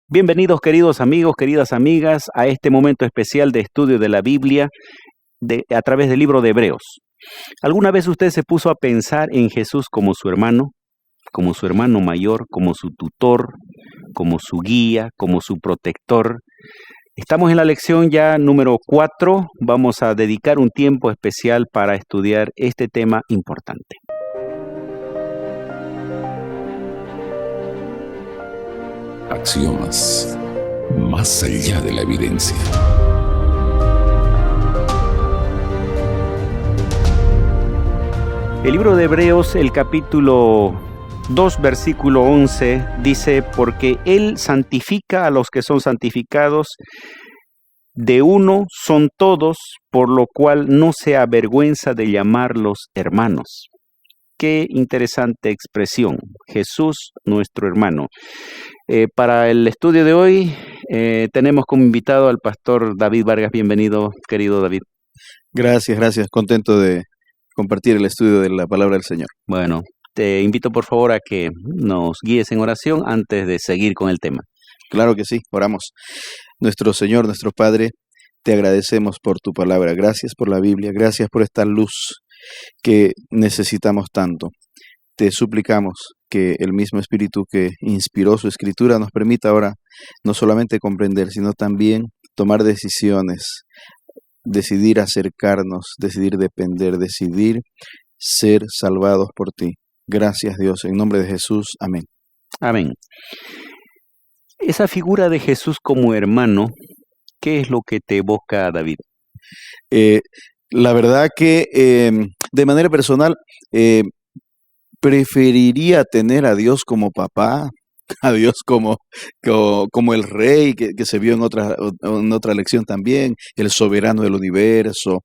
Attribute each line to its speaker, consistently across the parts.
Speaker 1: Bienvenidos queridos amigos, queridas amigas, a este momento especial de estudio de la Biblia a través del libro de Hebreos. ¿Alguna vez usted se puso a pensar en Jesús como su hermano mayor, como su tutor, como su guía, como su protector? Estamos en la lección ya número 4. Vamos a dedicar un tiempo especial para estudiar este tema importante.
Speaker 2: Axiomas, más allá de la evidencia.
Speaker 1: El libro de Hebreos, el capítulo 2, versículo 11, dice: porque Él santifica a los que son santificados, de uno son todos, por lo cual no se avergüenza de llamarlos hermanos. Qué interesante expresión, Jesús nuestro hermano. Para el estudio de hoy tenemos como invitado al pastor David Vargas. Bienvenido, querido David.
Speaker 3: Gracias. Contento de compartir el estudio de la palabra del Señor.
Speaker 1: Bueno, te invito por favor a que nos guíes en oración antes de seguir con el tema.
Speaker 3: Claro que sí, oramos. Nuestro Señor, nuestro Padre, te agradecemos por tu palabra. Gracias por la Biblia, gracias por esta luz que necesitamos tanto. Te suplicamos que el mismo Espíritu que inspiró su Escritura nos permita ahora no solamente comprender, sino también tomar decisiones, decidir acercarnos, decidir depender, decidir ser salvados por ti. Gracias, Dios, en nombre de Jesús. Amén.
Speaker 1: Amén. Esa figura de Jesús como hermano, ¿qué es lo que te evoca, David?
Speaker 3: La verdad que de manera personal preferiría tener a Dios como papá, a Dios como el rey que se vio en otra lección también, el soberano del universo.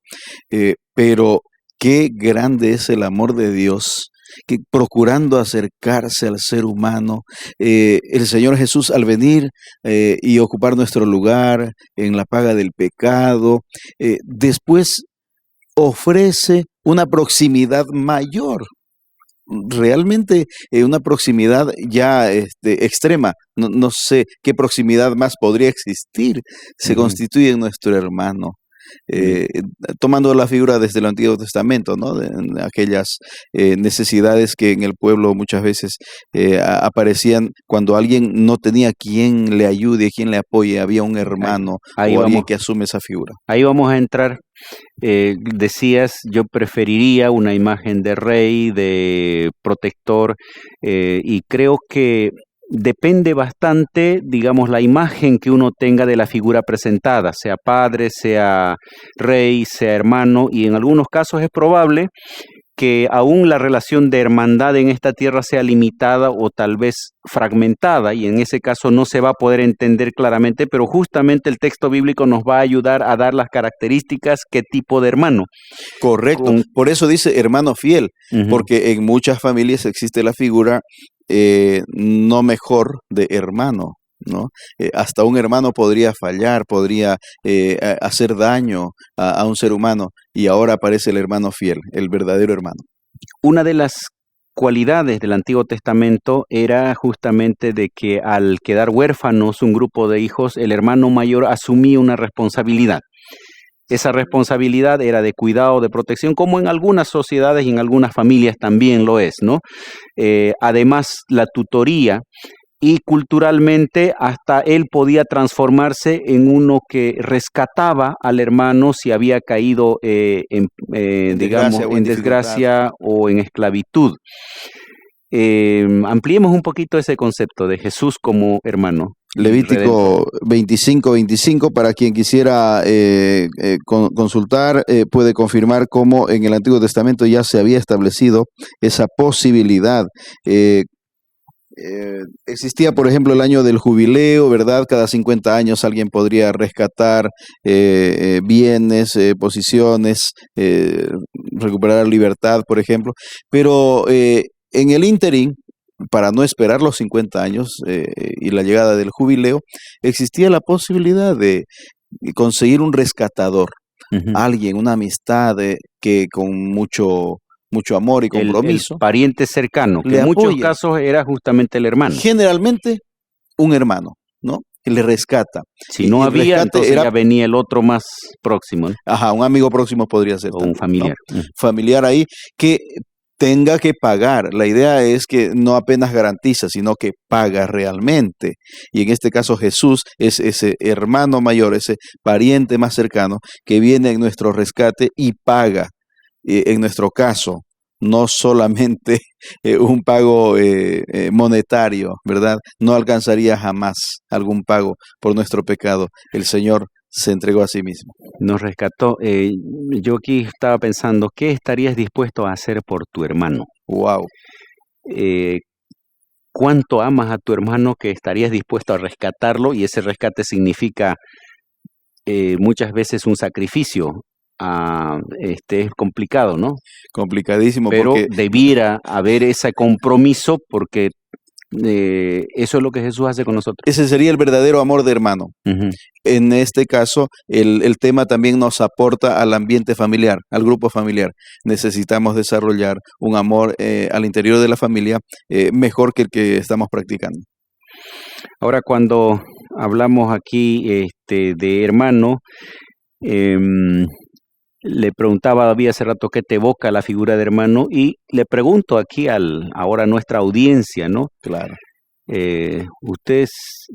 Speaker 3: Pero qué grande es el amor de Dios, que procurando acercarse al ser humano, el Señor Jesús al venir y ocupar nuestro lugar en la paga del pecado, después ofrece una proximidad mayor. Realmente una proximidad ya extrema. No sé qué proximidad más podría existir. Se constituye en nuestro hermano. Tomando la figura desde el Antiguo Testamento, ¿no? De aquellas necesidades que en el pueblo muchas veces aparecían cuando alguien no tenía quien le ayude, quien le apoye, había un hermano
Speaker 1: ahí
Speaker 3: o alguien
Speaker 1: vamos,
Speaker 3: que asume esa figura.
Speaker 1: Ahí vamos a entrar. Decías, yo preferiría una imagen de rey, de protector, y creo que depende bastante, digamos, la imagen que uno tenga de la figura presentada, sea padre, sea rey, sea hermano, y en algunos casos es probable que aún la relación de hermandad en esta tierra sea limitada o tal vez fragmentada, y en ese caso no se va a poder entender claramente, pero justamente el texto bíblico nos va a ayudar a dar las características, qué tipo de hermano.
Speaker 3: Correcto, por eso dice hermano fiel, porque en muchas familias existe la figura no mejor de hermano, ¿no? Hasta un hermano podría fallar, podría hacer daño a un ser humano, y ahora aparece el hermano fiel, el verdadero hermano.
Speaker 1: Una de las cualidades del Antiguo Testamento era justamente de que al quedar huérfanos un grupo de hijos, el hermano mayor asumía una responsabilidad. Esa responsabilidad era de cuidado, de protección, como en algunas sociedades y en algunas familias también lo es, ¿no? Además, la tutoría, y culturalmente hasta él podía transformarse en uno que rescataba al hermano si había caído en desgracia o en esclavitud. Ampliemos un poquito ese concepto de Jesús como hermano.
Speaker 3: Levítico 25, para quien quisiera consultar, puede confirmar cómo en el Antiguo Testamento ya se había establecido esa posibilidad. Existía, por ejemplo, el año del jubileo, ¿verdad? Cada 50 años alguien podría rescatar bienes, posiciones, recuperar libertad, por ejemplo. Pero en el ínterin, para no esperar los 50 años y la llegada del jubileo, existía la posibilidad de conseguir un rescatador, alguien, una amistad que con mucho amor y compromiso.
Speaker 1: El pariente cercano, que en muchos casos era justamente el hermano.
Speaker 3: Generalmente un hermano, ¿no? le rescata.
Speaker 1: Si no
Speaker 3: el
Speaker 1: había,
Speaker 3: rescate
Speaker 1: entonces
Speaker 3: era,
Speaker 1: ya venía el otro más próximo, ¿no?
Speaker 3: ajá, un amigo próximo podría ser
Speaker 1: O un
Speaker 3: también, ¿no?
Speaker 1: familiar.
Speaker 3: Familiar ahí que tenga que pagar. La idea es que no apenas garantiza, sino que paga realmente. Y en este caso Jesús es ese hermano mayor, ese pariente más cercano que viene en nuestro rescate y paga. En nuestro caso, no solamente un pago monetario, ¿verdad? No alcanzaría jamás algún pago por nuestro pecado. El Señor se entregó a sí mismo.
Speaker 1: Nos rescató. Yo aquí estaba pensando, ¿qué estarías dispuesto a hacer por tu hermano?
Speaker 3: Wow.
Speaker 1: Eh, ¿Cuánto amas a tu hermano que estarías dispuesto a rescatarlo? Y ese rescate significa muchas veces un sacrificio. Es complicado, ¿no?
Speaker 3: Complicadísimo
Speaker 1: Pero
Speaker 3: porque
Speaker 1: debiera haber ese compromiso porque eso es lo que Jesús hace con nosotros.
Speaker 3: ese sería el verdadero amor de hermano.
Speaker 1: Ujú.
Speaker 3: En este caso, el tema también nos aporta al ambiente familiar, al grupo familiar. Necesitamos desarrollar un amor al interior de la familia mejor que el que estamos practicando.
Speaker 1: Ahora, cuando hablamos aquí de hermano, em, le preguntaba a David hace rato qué te evoca la figura de hermano y le pregunto aquí ahora a nuestra audiencia, ¿no?
Speaker 3: Claro.
Speaker 1: ¿Usted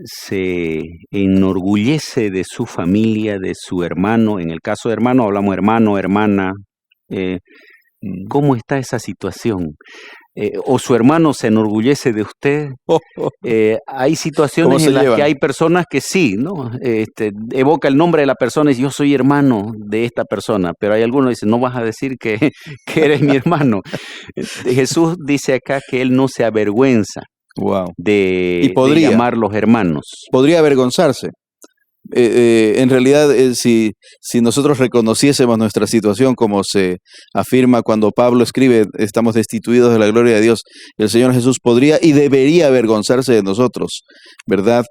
Speaker 1: se enorgullece de su familia, de su hermano? En el caso de hermano hablamos hermano, hermana. Eh, ¿Cómo está esa situación? ¿O su hermano se enorgullece de usted? Hay
Speaker 3: ¿Cómo
Speaker 1: situaciones
Speaker 3: se
Speaker 1: en las que
Speaker 3: llevan?
Speaker 1: hay personas que sí, ¿no? Evoca el nombre de la persona y dice, yo soy hermano de esta persona, pero hay algunos que dicen, no vas a decir que, que eres mi hermano. Jesús dice acá que él no se avergüenza
Speaker 3: Wow. Y
Speaker 1: de
Speaker 3: podría
Speaker 1: llamarlos hermanos.
Speaker 3: avergonzarse. En realidad, si nosotros reconociésemos nuestra situación como se afirma cuando Pablo escribe, estamos destituidos de la gloria de Dios, el Señor Jesús podría y debería avergonzarse de nosotros, ¿verdad?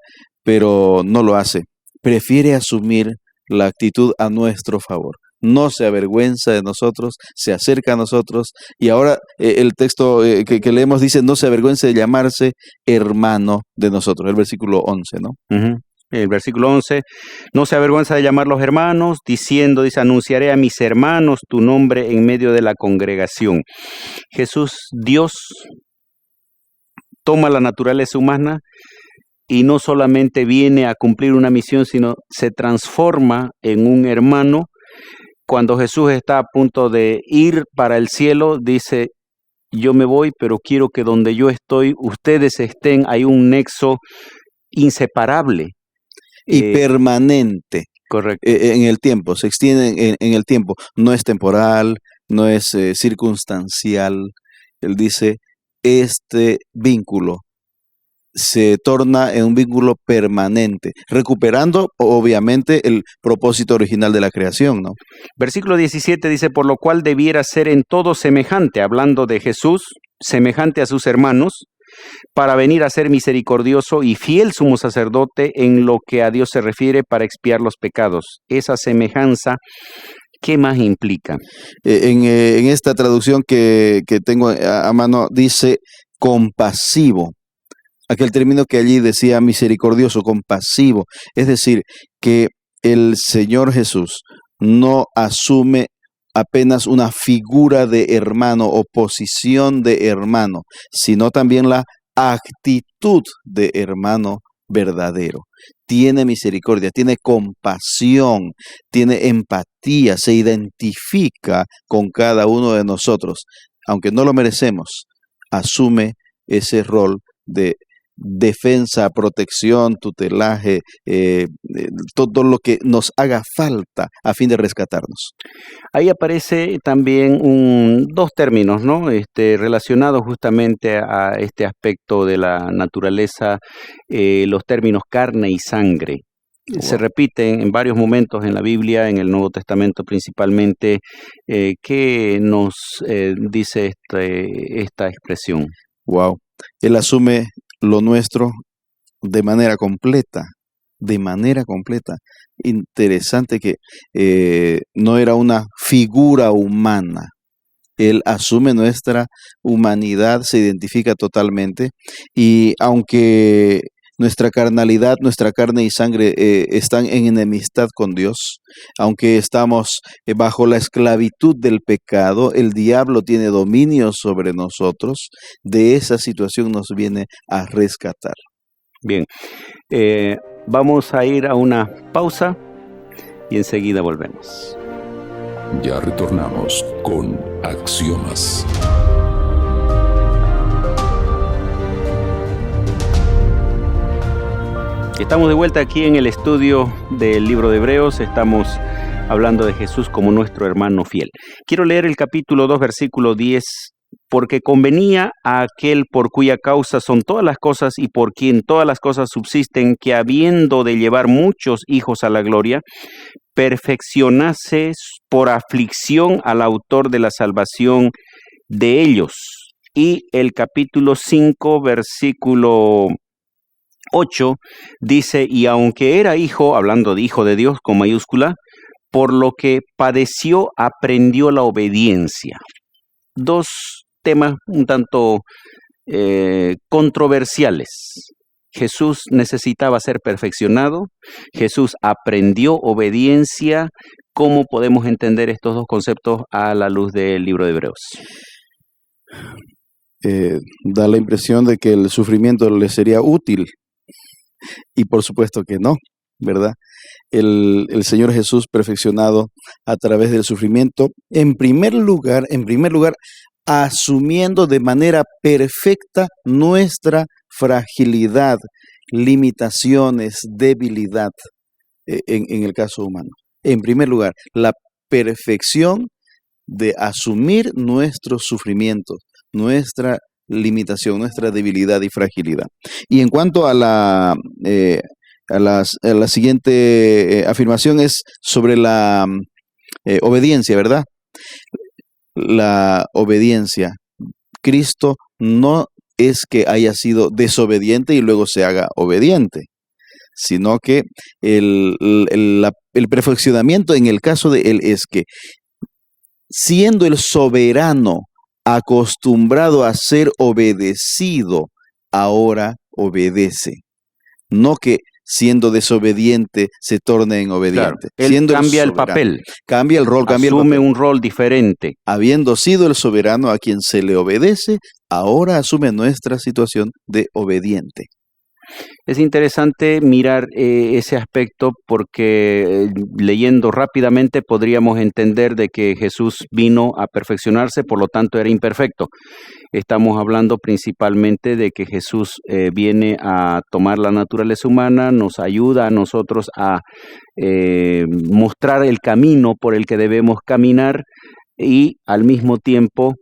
Speaker 3: Pero no lo hace. Prefiere asumir la actitud a nuestro favor. No se avergüenza de nosotros, se acerca a nosotros. Y ahora el texto que leemos dice, no se avergüence de llamarse hermano de nosotros, el versículo 11, ¿no?
Speaker 1: Ujú. El versículo 11, no se avergüenza de llamarlos hermanos, diciendo, dice, anunciaré a mis hermanos tu nombre en medio de la congregación. Jesús, Dios, toma la naturaleza humana y no solamente viene a cumplir una misión, sino se transforma en un hermano. Cuando Jesús está a punto de ir para el cielo, dice, yo me voy, pero quiero que donde yo estoy, ustedes estén. Hay un nexo inseparable.
Speaker 3: Y permanente
Speaker 1: Correcto.
Speaker 3: en el tiempo, se extiende en el tiempo, no es temporal, no es circunstancial. Él dice, este vínculo se torna en un vínculo permanente, recuperando obviamente el propósito original de la creación, ¿no?
Speaker 1: Versículo 17 dice, por lo cual debiera ser en todo semejante, hablando de Jesús, semejante a sus hermanos, para venir a ser misericordioso y fiel sumo sacerdote en lo que a Dios se refiere para expiar los pecados. Esa semejanza, ¿qué más implica?
Speaker 3: En esta traducción que tengo a mano dice compasivo. Aquel término que allí decía misericordioso, compasivo. Es decir, que el Señor Jesús no asume apenas una figura de hermano o posición de hermano, sino también la actitud de hermano verdadero. Tiene misericordia, tiene compasión, tiene empatía, se identifica con cada uno de nosotros. Aunque no lo merecemos, asume ese rol de defensa, protección, tutelaje, todo lo que nos haga falta a fin de rescatarnos.
Speaker 1: Ahí aparece también dos términos, ¿no? Relacionados justamente a este aspecto de la naturaleza, los términos carne y sangre.
Speaker 3: Wow.
Speaker 1: Se repiten en varios momentos en la Biblia, en el Nuevo Testamento principalmente. ¿Qué nos dice esta expresión?
Speaker 3: Wow. Él asume lo nuestro de manera completa, de manera completa. Interesante que no era una figura humana. Él asume nuestra humanidad, se identifica totalmente y aunque nuestra carnalidad, nuestra carne y sangre están en enemistad con Dios. Aunque estamos bajo la esclavitud del pecado, el diablo tiene dominio sobre nosotros. De esa situación nos viene a rescatar.
Speaker 1: Bien, vamos a ir a una pausa y enseguida volvemos.
Speaker 2: Ya retornamos con Axiomas.
Speaker 1: Estamos de vuelta aquí en el estudio del libro de Hebreos. Estamos hablando de Jesús como nuestro hermano fiel. Quiero leer el capítulo 2, versículo 10. Porque convenía a aquel por cuya causa son todas las cosas y por quien todas las cosas subsisten, que habiendo de llevar muchos hijos a la gloria, perfeccionase por aflicción al autor de la salvación de ellos. Y el capítulo 5, versículo 8, dice, y aunque era hijo, hablando de hijo de Dios con mayúscula, por lo que padeció, aprendió la obediencia. Dos temas un tanto controversiales. Jesús necesitaba ser perfeccionado, Jesús aprendió obediencia. ¿Cómo podemos entender estos dos conceptos a la luz del libro de Hebreos?
Speaker 3: Da la impresión de que el sufrimiento le sería útil, y por supuesto que no, ¿verdad? El Señor Jesús perfeccionado a través del sufrimiento, en primer lugar, asumiendo de manera perfecta nuestra fragilidad, limitaciones, debilidad, en el caso humano. En primer lugar, la perfección de asumir nuestros sufrimientos, nuestra limitación, nuestra debilidad y fragilidad. Y en cuanto a la siguiente afirmación es sobre la obediencia, ¿verdad? La obediencia. Cristo no es que haya sido desobediente y luego se haga obediente, sino que el perfeccionamiento en el caso de Él es que, siendo el soberano acostumbrado a ser obedecido, ahora obedece. No que siendo desobediente se torne en obediente.
Speaker 1: Claro, él cambia el papel.
Speaker 3: Cambia el rol, cambia el papel.
Speaker 1: Asume un rol diferente.
Speaker 3: Habiendo sido el soberano a quien se le obedece, ahora asume nuestra situación de obediente.
Speaker 1: Es interesante mirar ese aspecto porque leyendo rápidamente podríamos entender de que Jesús vino a perfeccionarse, por lo tanto era imperfecto. Estamos hablando principalmente de que Jesús viene a tomar la naturaleza humana, nos ayuda a nosotros a mostrar el camino por el que debemos caminar y al mismo tiempo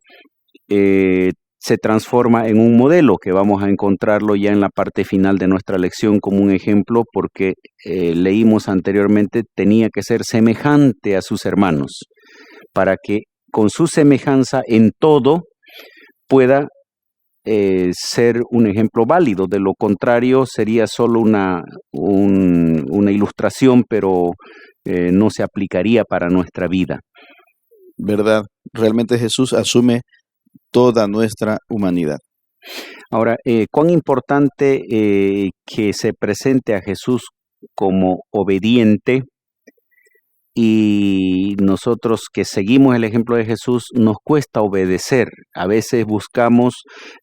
Speaker 1: se transforma en un modelo que vamos a encontrarlo ya en la parte final de nuestra lección como un ejemplo, porque leímos anteriormente, tenía que ser semejante a sus hermanos, para que con su semejanza en todo pueda ser un ejemplo válido. De lo contrario sería solo una ilustración, pero no se aplicaría para nuestra vida.
Speaker 3: ¿Verdad? Realmente Jesús asume toda nuestra humanidad.
Speaker 1: Ahora, ¿cuán importante que se presente a Jesús como obediente? Y nosotros que seguimos el ejemplo de Jesús, nos cuesta obedecer. A veces buscamos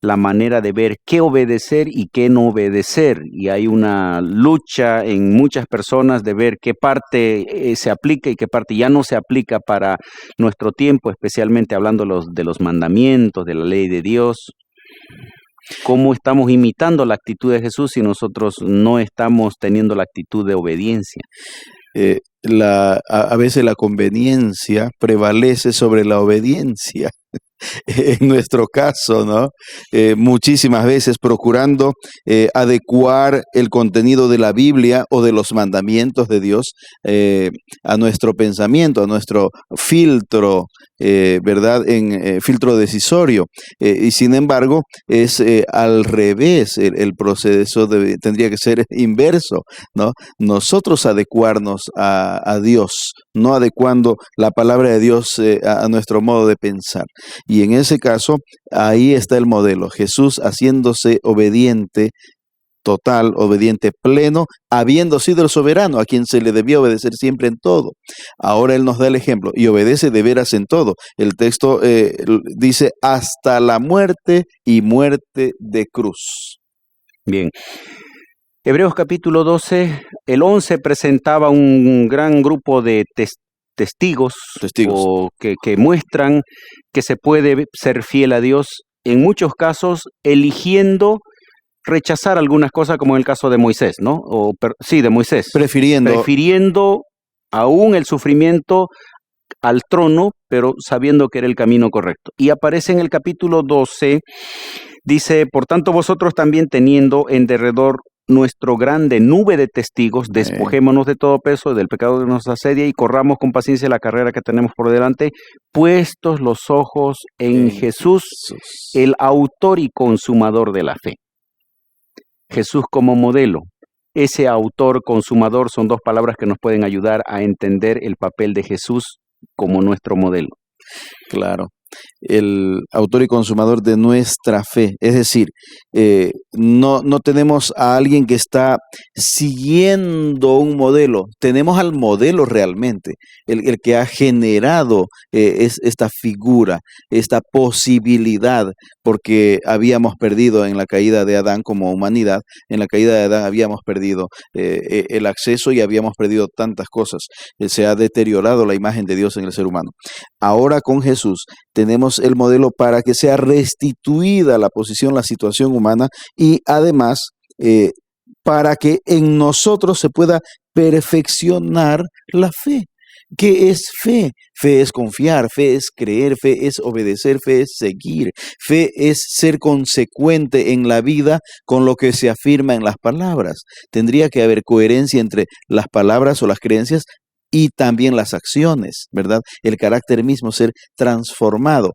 Speaker 1: la manera de ver qué obedecer y qué no obedecer. Y hay una lucha en muchas personas de ver qué parte se aplica y qué parte ya no se aplica para nuestro tiempo, especialmente hablando de los mandamientos, de la ley de Dios. ¿Cómo estamos imitando la actitud de Jesús si nosotros no estamos teniendo la actitud de obediencia?
Speaker 3: A veces la conveniencia prevalece sobre la obediencia. En nuestro caso, ¿no? Muchísimas veces procurando adecuar el contenido de la Biblia o de los mandamientos de Dios a nuestro pensamiento, a nuestro filtro, ¿verdad? Filtro decisorio. Y sin embargo, es al revés, el proceso tendría que ser inverso, ¿no? Nosotros adecuarnos a Dios, no adecuando la palabra de Dios a nuestro modo de pensar. Y en ese caso, ahí está el modelo. Jesús haciéndose obediente total, obediente, pleno, habiendo sido el soberano a quien se le debía obedecer siempre en todo. Ahora Él nos da el ejemplo y obedece de veras en todo. El texto dice hasta la muerte y muerte de cruz.
Speaker 1: Bien. Hebreos capítulo 12, el 11 presentaba un gran grupo de testigos. O que muestran que se puede ser fiel a Dios, en muchos casos eligiendo rechazar algunas cosas, como en el caso de Moisés, ¿no? De Moisés. Prefiriendo aún el sufrimiento al trono, pero sabiendo que era el camino correcto. Y aparece en el capítulo 12, dice, por tanto vosotros también teniendo en derredor nuestro grande nube de testigos, despojémonos de todo peso, del pecado que nos asedia y corramos con paciencia la carrera que tenemos por delante, puestos los ojos en Jesús, el autor y consumador de la fe. Jesús como modelo. Ese autor, consumador, son dos palabras que nos pueden ayudar a entender el papel de Jesús como nuestro modelo.
Speaker 3: Claro. El autor y consumador de nuestra fe. Es decir, no tenemos a alguien que está siguiendo un modelo, tenemos al modelo realmente, el que ha generado esta figura, esta posibilidad, porque habíamos perdido en la caída de Adán como humanidad, en la caída de Adán habíamos perdido el acceso y habíamos perdido tantas cosas, se ha deteriorado la imagen de Dios en el ser humano. Ahora con Jesús tenemos el modelo para que sea restituida la posición, la situación humana y además para que en nosotros se pueda perfeccionar la fe. ¿Qué es fe? Fe es confiar, fe es creer, fe es obedecer, fe es seguir. Fe es ser consecuente en la vida con lo que se afirma en las palabras. Tendría que haber coherencia entre las palabras o las creencias y también las acciones, ¿verdad? El carácter mismo, ser transformado.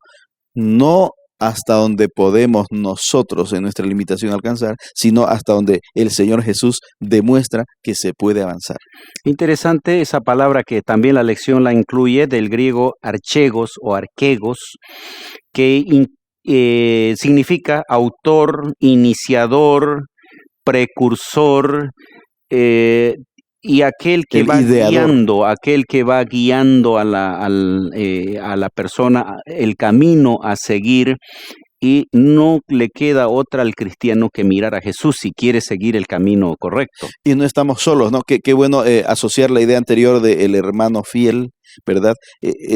Speaker 3: No hasta donde podemos nosotros en nuestra limitación alcanzar, sino hasta donde el Señor Jesús demuestra que se puede avanzar.
Speaker 1: Interesante esa palabra que también la lección la incluye, del griego archegos o arquegos, que significa autor, iniciador, precursor, y aquel que va guiando a la persona el camino a seguir, y no le queda otra al cristiano que mirar a Jesús si quiere seguir el camino correcto.
Speaker 3: Y no estamos solos, ¿no? Qué bueno asociar la idea anterior del hermano fiel, ¿verdad?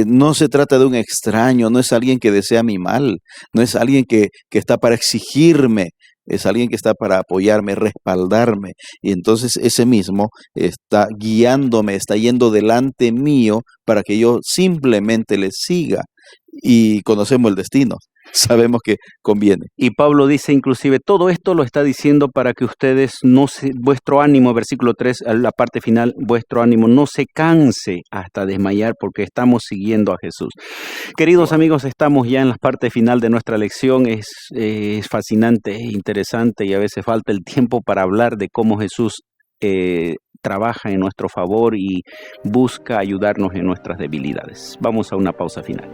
Speaker 3: No se trata de un extraño, no es alguien que desea mi mal, no es alguien que está para exigirme. Es alguien que está para apoyarme, respaldarme. Y entonces ese mismo está guiándome, está yendo delante mío para que yo simplemente le siga. Y conocemos el destino, sabemos que conviene.
Speaker 1: Y Pablo dice inclusive, todo esto lo está diciendo para que ustedes vuestro ánimo, versículo 3, la parte final, vuestro ánimo no se canse hasta desmayar, porque estamos siguiendo a Jesús. Queridos amigos, estamos ya en la parte final de nuestra lección. Es fascinante, es interesante, y a veces falta el tiempo para hablar de cómo Jesús trabaja en nuestro favor y busca ayudarnos en nuestras debilidades. Vamos a una pausa final.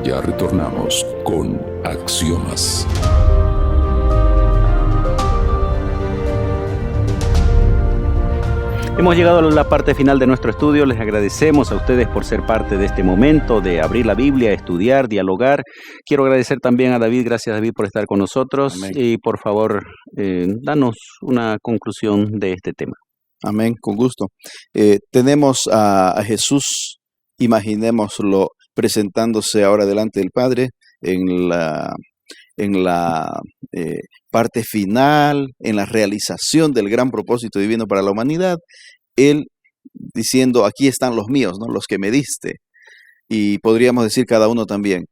Speaker 2: Ya retornamos con Axiomas.
Speaker 1: Hemos llegado a la parte final de nuestro estudio. Les agradecemos a ustedes por ser parte de este momento, de abrir la Biblia, estudiar, dialogar. Quiero agradecer también a David. Gracias, David, por estar con nosotros. Amén. Y por favor, danos una conclusión de este tema.
Speaker 3: Amén, con gusto. Tenemos a Jesús, imaginémoslo, presentándose ahora delante del Padre en la parte final, en la realización del gran propósito divino para la humanidad. Él diciendo, aquí están los míos, ¿no? Los que me diste. Y podríamos decir cada uno también,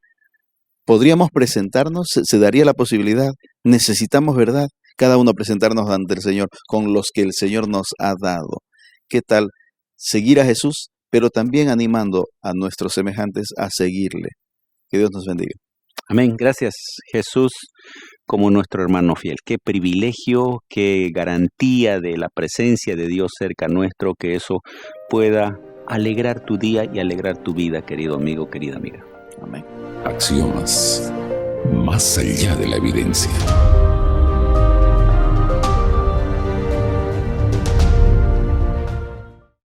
Speaker 3: ¿podríamos presentarnos? ¿Se daría la posibilidad? Necesitamos, ¿verdad? Cada uno presentarnos ante el Señor con los que el Señor nos ha dado. ¿Qué tal seguir a Jesús, pero también animando a nuestros semejantes a seguirle? Que Dios nos bendiga.
Speaker 1: Amén. Gracias, Jesús, como nuestro hermano fiel. Qué privilegio, qué garantía de la presencia de Dios cerca nuestro, que eso pueda alegrar tu día y alegrar tu vida, querido amigo, querida amiga.
Speaker 3: Amén.
Speaker 2: Axiomas, más allá de la evidencia.